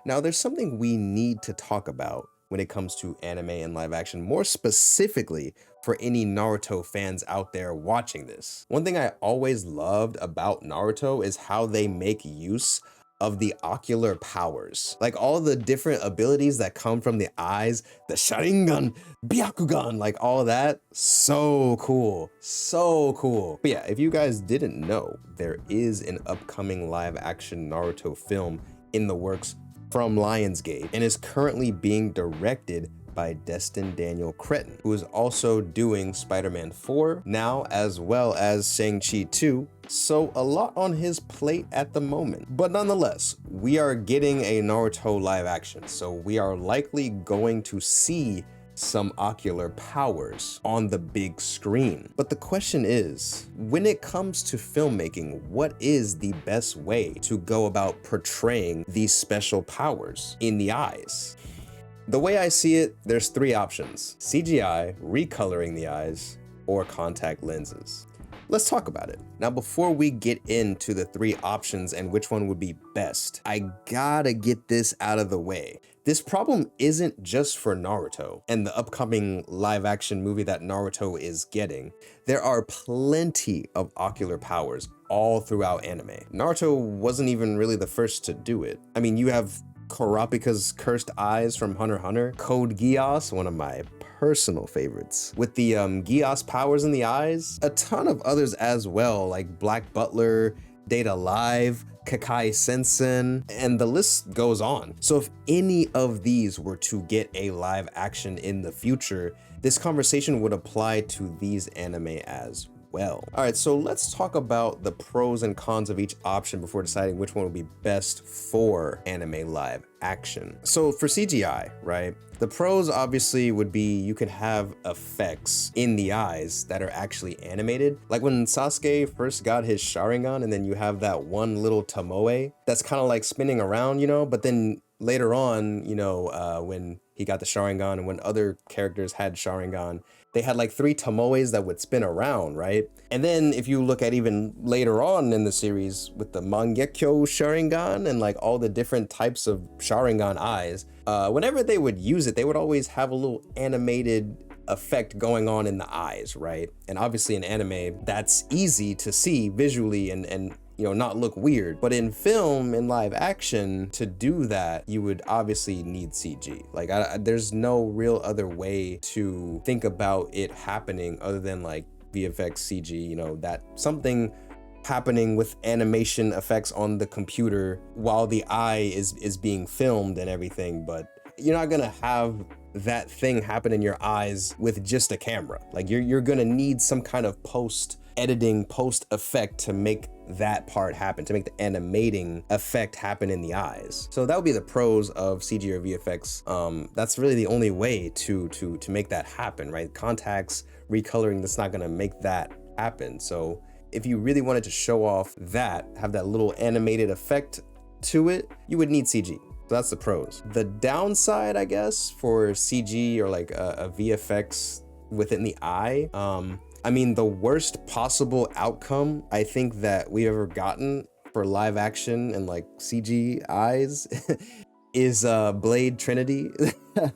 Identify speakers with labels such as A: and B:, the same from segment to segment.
A: Now, there's something we need to talk about when it comes to anime and live action, more specifically for any Naruto fans out there watching this. One thing I always loved about Naruto is how they make use of the ocular powers. Like all the different abilities that come from the eyes, the sharingan, byakugan, like all of that, so cool, so cool. But yeah, if you guys didn't know, there is an upcoming live action Naruto film in the works from Lionsgate and is currently being directed by Destin Cretton, who is also doing Spider-Man 4 now, as well as Shang-Chi 2. So a lot on his plate at the moment. But nonetheless, we are getting a Naruto live action, so we are likely going to see some ocular powers on the big screen. But the question is, when it comes to filmmaking, what is the best way to go about portraying these special powers in the eyes? The way I see it, there's three options: CGI, recoloring the eyes, or contact lenses. Let's talk about it. Now, before we get into the three options and which one would be best, I gotta get this out of the way. This problem isn't just for Naruto and the upcoming live action movie that Naruto is getting. There are plenty of ocular powers all throughout anime. Naruto wasn't even really the first to do it. I mean, you have Kurapika's cursed eyes from Hunter x Hunter, Code Geass, one of my personal favorites, with the Geass powers in the eyes, a ton of others as well, like Black Butler, Data Live, Kakai Sensen, and the list goes on. So if any of these were to get a live action in the future, this conversation would apply to these anime as well. All right, so let's talk about the pros and cons of each option before deciding which one would be best for anime live action. So for CGI, right? The pros obviously would be you could have effects in the eyes that are actually animated. Like when Sasuke first got his Sharingan and then you have that one little Tomoe that's kind of like spinning around, you know, but then later on, you know, when he got the Sharingan and when other characters had Sharingan, they had like 3 Tomoes that would spin around, right? And then if you look at even later on in the series with the Mangekyo Sharingan and like all the different types of Sharingan eyes, whenever they would use it, they would always have a little animated effect going on in the eyes, right? And obviously in anime, that's easy to see visually and you know, not look weird. But in film, in live action, to do that, you would obviously need CG. Like there's no real other way to think about it happening other than like VFX CG, you know, that something happening with animation effects on the computer while the eye is being filmed and everything. But you're not gonna have that thing happen in your eyes with just a camera. Like you're gonna need some kind of post editing, post effect to make that part happen, to make the animating effect happen in the eyes. So that would be the pros of CG or VFX. That's really the only way to make that happen, right? Contacts, recoloring, that's not gonna make that happen. So if you really wanted to show off that, have that little animated effect to it, you would need CG. So that's the pros. The downside, I guess, for CG or like a VFX within the eye, I mean, the worst possible outcome I think that we've ever gotten for live action and like CG eyes is Blade Trinity. I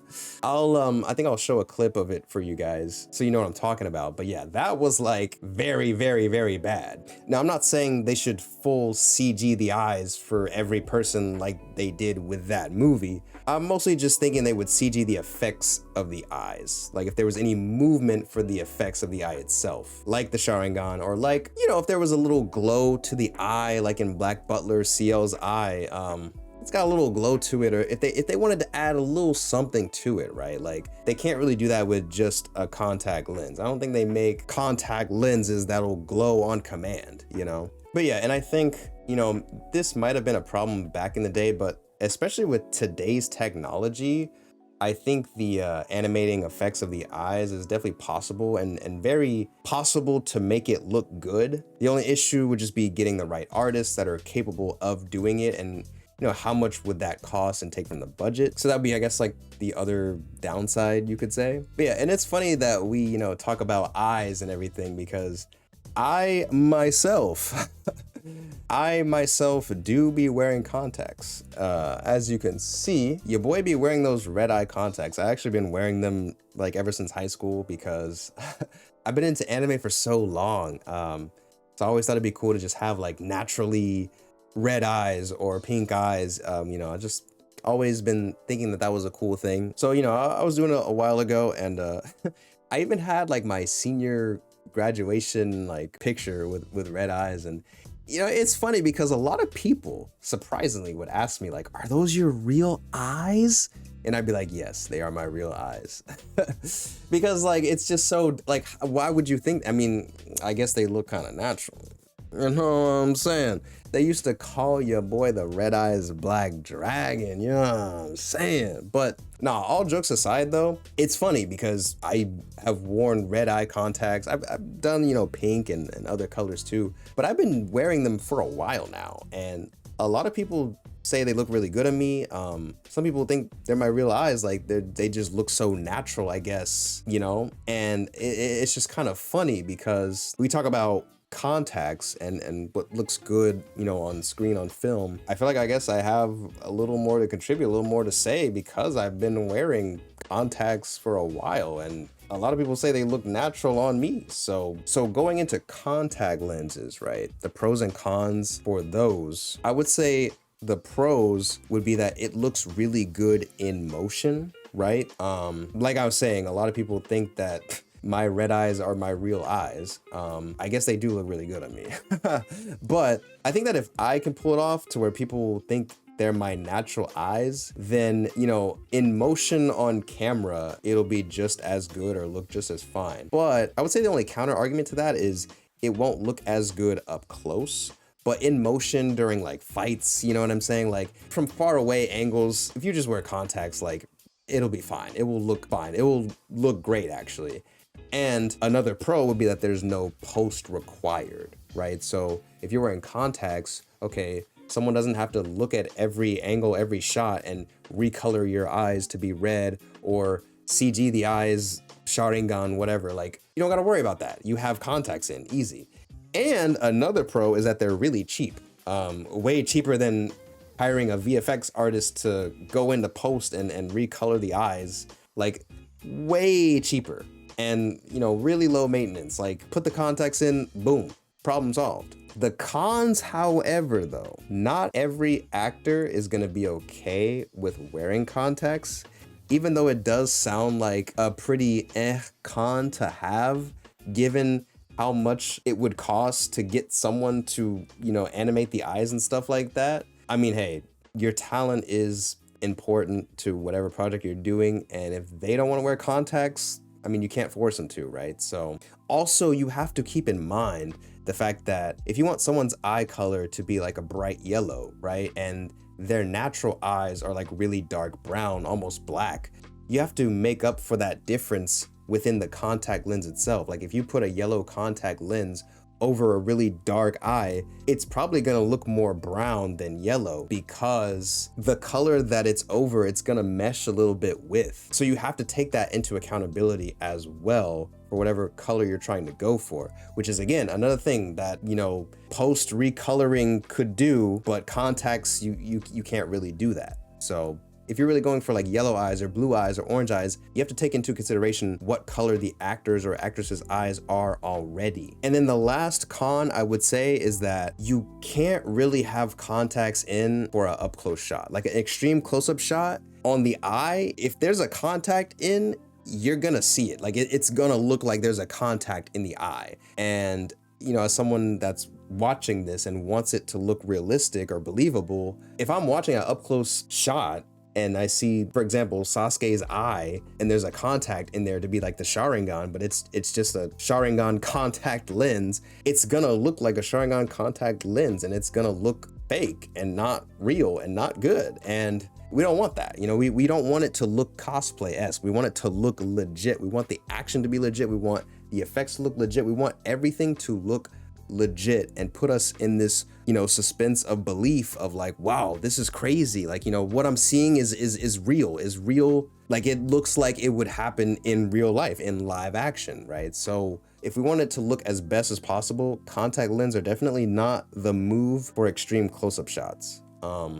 A: think I'll show a clip of it for you guys so you know what I'm talking about. But yeah, that was like very, very, very bad. Now, I'm not saying they should full CG the eyes for every person like they did with that movie. I'm mostly just thinking they would CG the effects of the eyes. Like if there was any movement for the effects of the eye itself, like the Sharingan, or like, you know, if there was a little glow to the eye, like in Black Butler CL's eye, it's got a little glow to it, or if they wanted to add a little something to it, right? Like they can't really do that with just a contact lens. I don't think they make contact lenses that'll glow on command, you know? But yeah, and I think, you know, this might have been a problem back in the day, but especially with today's technology, I think the animating effects of the eyes is definitely possible and very possible to make it look good. The only issue would just be getting the right artists that are capable of doing it, and you know, how much would that cost and take from the budget? So that'd be, I guess, like the other downside, you could say. But yeah, and it's funny that we, you know, talk about eyes and everything because I myself I myself do be wearing contacts. As you can see, your boy be wearing those red eye contacts. I actually been wearing them like ever since high school because I've been into anime for so long. So I always thought it'd be cool to just have like naturally red eyes or pink eyes. I just always been thinking that that was a cool thing. So, I was doing it a while ago, and I even had like my senior graduation like picture with red eyes. And it's funny because a lot of people surprisingly would ask me like, are those your real eyes? And I'd be like, yes, they are my real eyes. Because like, it's just so like, why would you think? I mean, I guess they look kind of natural. You know what I'm saying? They used to call your boy the Red Eyes Black Dragon, you know what I'm saying? But nah, all jokes aside though, it's funny because I have worn red eye contacts. I've done, pink and other colors too, but I've been wearing them for a while now. And a lot of people say they look really good on me. Some people think they're my real eyes, like they just look so natural, I guess, and it's just kind of funny because we talk about contacts and what looks good, on screen, on film. I feel like I guess I have a little more to contribute, a little more to say because I've been wearing contacts for a while, and a lot of people say they look natural on me. So going into contact lenses, right? The pros and cons for those, I would say the pros would be that it looks really good in motion, right? Like I was saying, a lot of people think that my red eyes are my real eyes. I guess they do look really good on me. But I think that if I can pull it off to where people think they're my natural eyes, then, in motion on camera, it'll be just as good or look just as fine. But I would say the only counter argument to that is it won't look as good up close. But in motion during like fights, you know what I'm saying? Like from far away angles, if you just wear contacts, like it'll be fine. It will look fine. It will look great actually. And another pro would be that there's no post required, right? So if you're wearing contacts, okay, someone doesn't have to look at every angle, every shot and recolor your eyes to be red or CG the eyes, sharingan, whatever. Like you don't gotta worry about that. You have contacts in, easy. And another pro is that they're really cheap, way cheaper than hiring a VFX artist to go into post and recolor the eyes, like way cheaper. And, really low maintenance, like put the contacts in, boom, problem solved. The cons, however, though, not every actor is gonna be okay with wearing contacts, even though it does sound like a pretty con to have, given how much it would cost to get someone to, animate the eyes and stuff like that. I mean, hey, your talent is important to whatever project you're doing, and if they don't wanna wear contacts, I mean, you can't force them to, right? So also you have to keep in mind the fact that if you want someone's eye color to be like a bright yellow, right? And their natural eyes are like really dark brown, almost black, you have to make up for that difference within the contact lens itself. Like if you put a yellow contact lens over a really dark eye, it's probably gonna look more brown than yellow because the color that it's over, it's gonna mesh a little bit with. So you have to take that into accountability as well for whatever color you're trying to go for, which is again, another thing that, post recoloring could do, but contacts, you can't really do that. So if you're really going for like yellow eyes or blue eyes or orange eyes, you have to take into consideration what color the actors or actresses' eyes are already. And then the last con I would say is that you can't really have contacts in for an up close shot, like an extreme close-up shot on the eye. If there's a contact in, you're gonna see it. Like it's gonna look like there's a contact in the eye. And as someone that's watching this and wants it to look realistic or believable, if I'm watching an up close shot and I see, for example, Sasuke's eye, and there's a contact in there to be like the Sharingan, but it's just a Sharingan contact lens, it's gonna look like a Sharingan contact lens, and it's gonna look fake and not real and not good. And we don't want that. We don't want it to look cosplay-esque. We want it to look legit. We want the action to be legit. We want the effects to look legit. We want everything to look legit and put us in this, suspense of belief of like, wow, this is crazy. Like, what I'm seeing is real. Like it looks like it would happen in real life, in live action, right? So if we want it to look as best as possible, contact lens are definitely not the move for extreme close-up shots.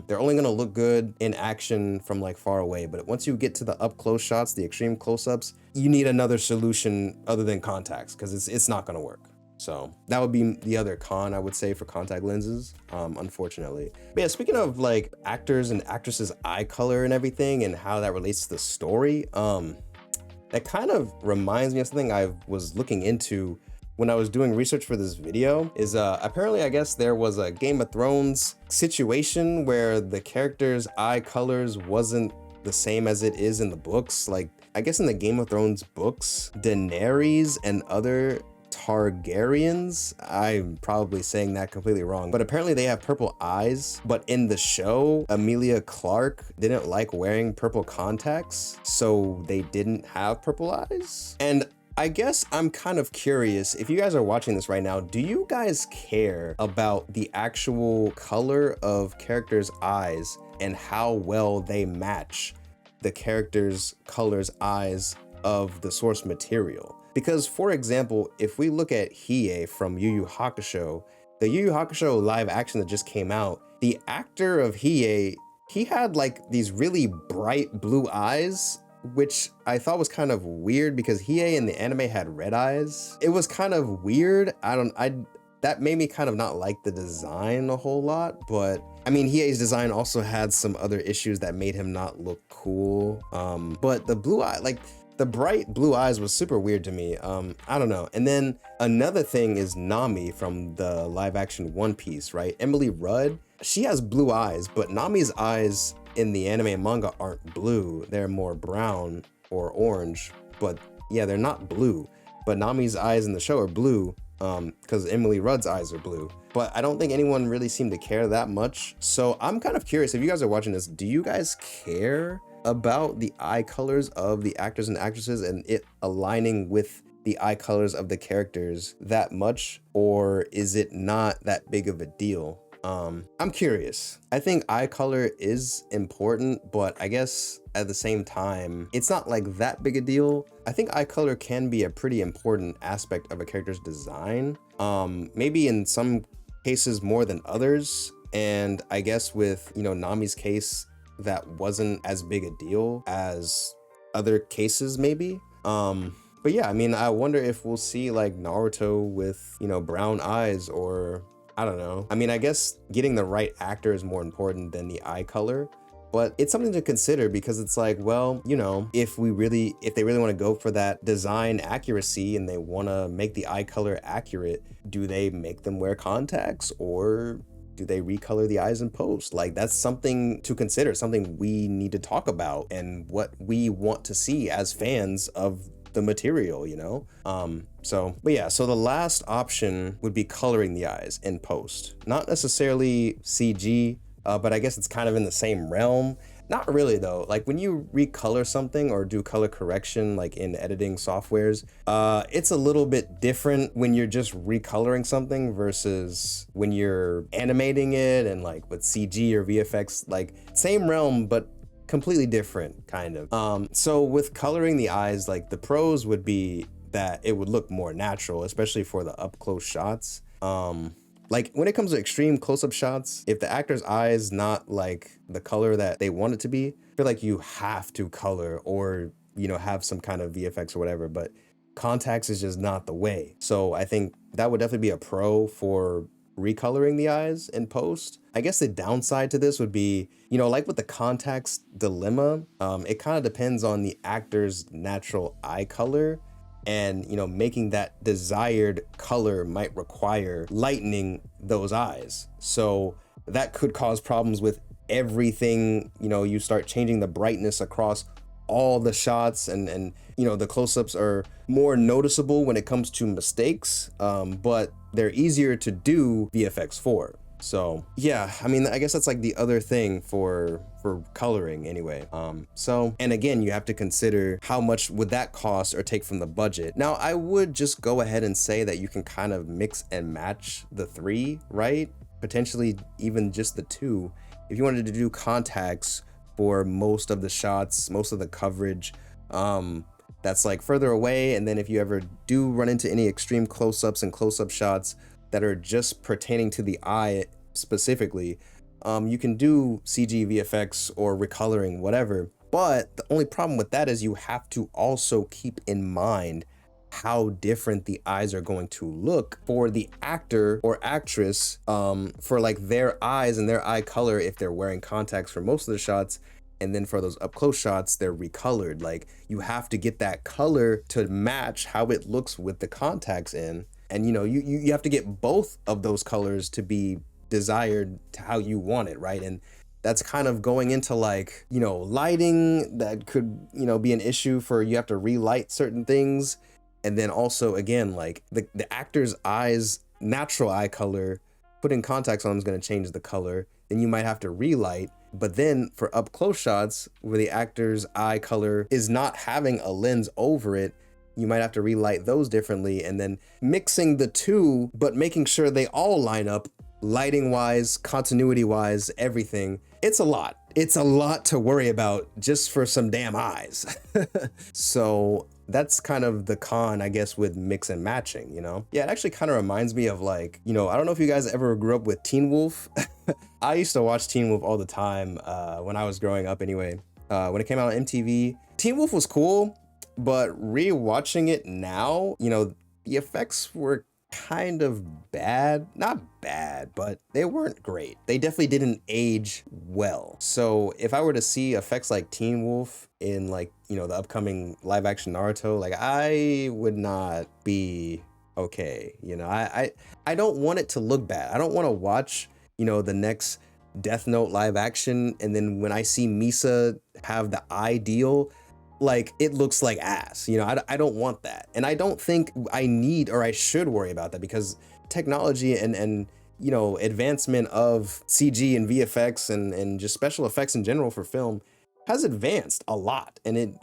A: They're only gonna look good in action from like far away, but once you get to the up close shots, the extreme close-ups, you need another solution other than contacts, because it's not gonna work. So that would be the other con I would say for contact lenses, unfortunately. But yeah, speaking of like actors and actresses' eye color and everything and how that relates to the story, that kind of reminds me of something I was looking into when I was doing research for this video. Is apparently I guess there was a Game of Thrones situation where the characters' eye colors wasn't the same as it is in the books. Like, I guess in the Game of Thrones books, Daenerys and other Targaryens, I'm probably saying that completely wrong, but apparently they have purple eyes. But in the show, Emilia Clarke didn't like wearing purple contacts, so they didn't have purple eyes. And I guess I'm kind of curious, if you guys are watching this right now, do you guys care about the actual color of characters' eyes and how well they match the characters' colors' eyes of the source material? Because, for example, if we look at Hiei from Yu Yu Hakusho, the Yu Yu Hakusho live action that just came out, the actor of Hiei, he had like these really bright blue eyes, which I thought was kind of weird because Hiei in the anime had red eyes. It was kind of weird. That made me kind of not like the design a whole lot, but I mean, Hiei's design also had some other issues that made him not look cool. But the blue eye, like, the bright blue eyes was super weird to me. I don't know. And then another thing is Nami from the live action One Piece, right? Emily Rudd, she has blue eyes, but Nami's eyes in the anime and manga aren't blue. They're more brown or orange, but yeah, they're not blue. But Nami's eyes in the show are blue because Emily Rudd's eyes are blue. But I don't think anyone really seemed to care that much. So I'm kind of curious, if you guys are watching this, do you guys care about the eye colors of the actors and actresses and it aligning with the eye colors of the characters that much, or is it not that big of a deal? I'm curious. I think eye color is important, but I guess at the same time, it's not like that big a deal. I think eye color can be a pretty important aspect of a character's design. Maybe in some cases more than others. And I guess with, you know, Nami's case, that wasn't as big a deal as other cases maybe. But yeah, I mean, I wonder if we'll see like Naruto with, you know, brown eyes, or I don't know. I mean, I guess getting the right actor is more important than the eye color, but it's something to consider because it's like, well, you know, if they really want to go for that design accuracy and they want to make the eye color accurate, do they make them wear contacts, or do they recolor the eyes in post? Like, that's something to consider, something we need to talk about and what we want to see as fans of the material, you know? But yeah, so the last option would be coloring the eyes in post. Not necessarily CG, but I guess it's kind of in the same realm. Not really though. Like when you recolor something or do color correction, like in editing softwares, it's a little bit different when you're just recoloring something versus when you're animating it and like with CG or VFX, like same realm, but completely different kind of. So with coloring the eyes, like the pros would be that it would look more natural, especially for the up close shots. Like when it comes to extreme close-up shots, if the actor's eye is not like the color that they want it to be, I feel like you have to color or, you know, have some kind of VFX or whatever, but contacts is just not the way. So I think that would definitely be a pro for recoloring the eyes in post. I guess the downside to this would be, you know, like with the contacts dilemma, it kind of depends on the actor's natural eye color. And, you know, making that desired color might require lightening those eyes. So that could cause problems with everything. You know, you start changing the brightness across all the shots and you know, the close-ups are more noticeable when it comes to mistakes, but they're easier to do VFX for. So yeah, I mean, I guess that's like the other thing for coloring anyway. And again, you have to consider how much would that cost or take from the budget. Now, I would just go ahead and say that you can kind of mix and match the three, right? Potentially even just the two. If you wanted to do contacts for most of the shots, most of the coverage, that's like further away. And then if you ever do run into any extreme close-ups and close-up shots that are just pertaining to the eye specifically, you can do CG, VFX, or recoloring, whatever. But the only problem with that is you have to also keep in mind how different the eyes are going to look for the actor or actress, for like their eyes and their eye color if they're wearing contacts for most of the shots, and then for those up close shots they're recolored. Like, you have to get that color to match how it looks with the contacts in, and you know, you have to get both of those colors to be desired to how you want it, right? And that's kind of going into like, you know, lighting that could, you know, be an issue for, you have to relight certain things. And then also, again, like the actor's eyes, natural eye color, putting contacts on is going to change the color. Then you might have to relight. But then for up close shots where the actor's eye color is not having a lens over it, you might have to relight those differently. And then mixing the two, but making sure they all line up lighting wise, continuity wise, everything. It's a lot. It's a lot to worry about just for some damn eyes. So that's kind of the con, I guess, with mix and matching, you know? Yeah, it actually kind of reminds me of like, you know, I don't know if you guys ever grew up with Teen Wolf. I used to watch Teen Wolf all the time when I was growing up anyway. When it came out on MTV, Teen Wolf was cool, but rewatching it now, you know, the effects were kind of bad. Not bad, but they weren't great. They definitely didn't age well. So if I were to see effects like Teen Wolf in like, you know, the upcoming live action Naruto, like I would not be okay. You know, I don't want it to look bad. I don't want to watch, you know, the next Death Note live action, and then when I see Misa have the ideal, like it looks like ass. You know, I don't want that. And I don't think I need or I should worry about that, because technology and you know, advancement of CG and VFX and just special effects in general for film has advanced a lot. And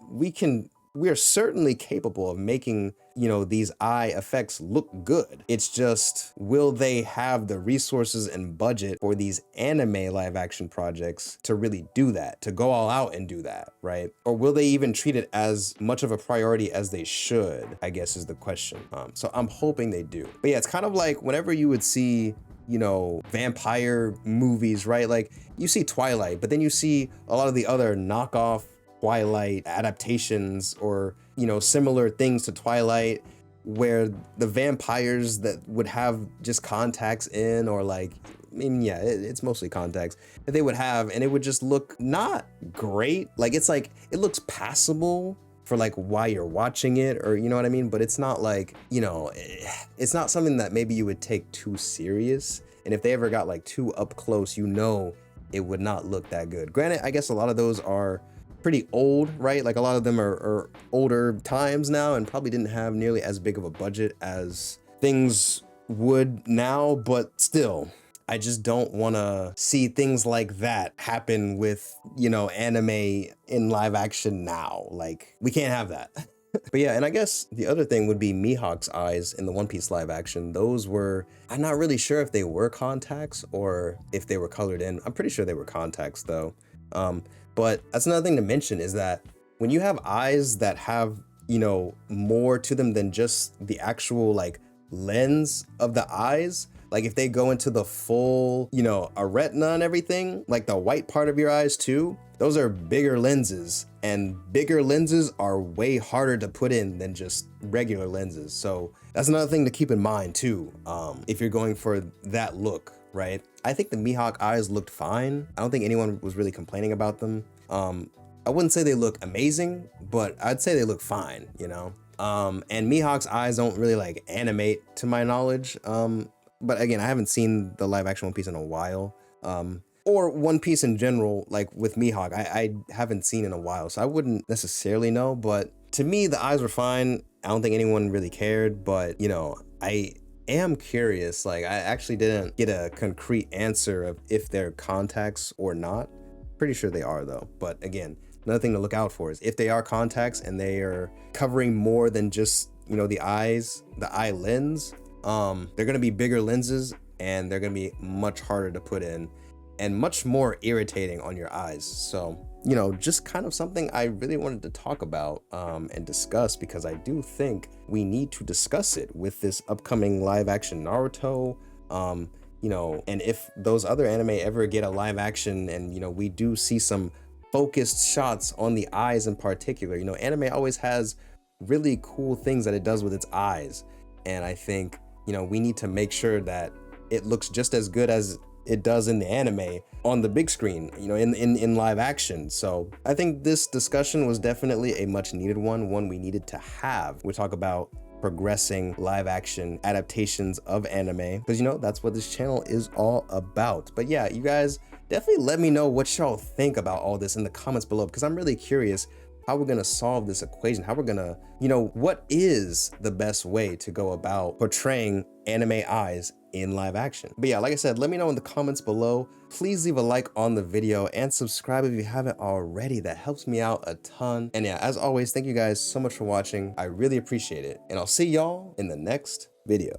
A: we are certainly capable of making, you know, these eye effects look good. It's just, will they have the resources and budget for these anime live action projects to really do that, to go all out and do that, right? Or will they even treat it as much of a priority as they should, I guess is the question. So I'm hoping they do. But yeah, it's kind of like whenever you would see, you know, vampire movies, right? Like you see Twilight, but then you see a lot of the other knockoff Twilight adaptations, or, you know, similar things to Twilight, where the vampires that would have just contacts in, or like, I mean, yeah, it's mostly contacts that they would have, and it would just look not great. Like, it's like, it looks passable for like why you're watching it, or you know what I mean? But it's not like, you know, it's not something that maybe you would take too serious. And if they ever got like too up close, you know, it would not look that good. Granted, I guess a lot of those are pretty old, right? Like a lot of them are older times now and probably didn't have nearly as big of a budget as things would now, but still, I just don't want to see things like that happen with, you know, anime in live action now. Like, we can't have that. But yeah, and I guess the other thing would be Mihawk's eyes in the One Piece live action. Those were, I'm not really sure if they were contacts or if they were colored in. I'm pretty sure they were contacts though. But that's another thing to mention, is that when you have eyes that have, you know, more to them than just the actual like lens of the eyes, like if they go into the full, you know, a retina and everything, like the white part of your eyes too, those are bigger lenses, and bigger lenses are way harder to put in than just regular lenses. So that's another thing to keep in mind too, if you're going for that look, right? I think the Mihawk eyes looked fine. I don't think anyone was really complaining about them. I wouldn't say they look amazing, but I'd say they look fine, you know? And Mihawk's eyes don't really like animate to my knowledge. But again, I haven't seen the live action One Piece in a while. Or One Piece in general, like with Mihawk, I haven't seen in a while, so I wouldn't necessarily know. But to me, the eyes were fine. I don't think anyone really cared, but you know, I am curious. Like, I actually didn't get a concrete answer of if they're contacts or not. Pretty sure they are though. But again, another thing to look out for is if they are contacts and they are covering more than just, you know, the eyes, the eye lens, they're gonna be bigger lenses, and they're gonna be much harder to put in and much more irritating on your eyes. So you know, just kind of something I really wanted to talk about and discuss, because I do think we need to discuss it with this upcoming live action Naruto. You know, and if those other anime ever get a live action and, you know, we do see some focused shots on the eyes in particular, you know, anime always has really cool things that it does with its eyes. And I think, you know, we need to make sure that it looks just as good as it does in the anime on the big screen, you know, in live action. So I think this discussion was definitely a much needed one we needed to have. We talk about progressing live action adaptations of anime, because, you know, that's what this channel is all about. But yeah, you guys definitely let me know what y'all think about all this in the comments below, because I'm really curious how we're gonna solve this equation, how we're gonna, you know, what is the best way to go about portraying anime eyes in live action. But yeah, like I said, let me know in the comments below. Please leave a like on the video and subscribe if you haven't already. That helps me out a ton. And yeah, as always, thank you guys so much for watching. I really appreciate it. And I'll see y'all in the next video.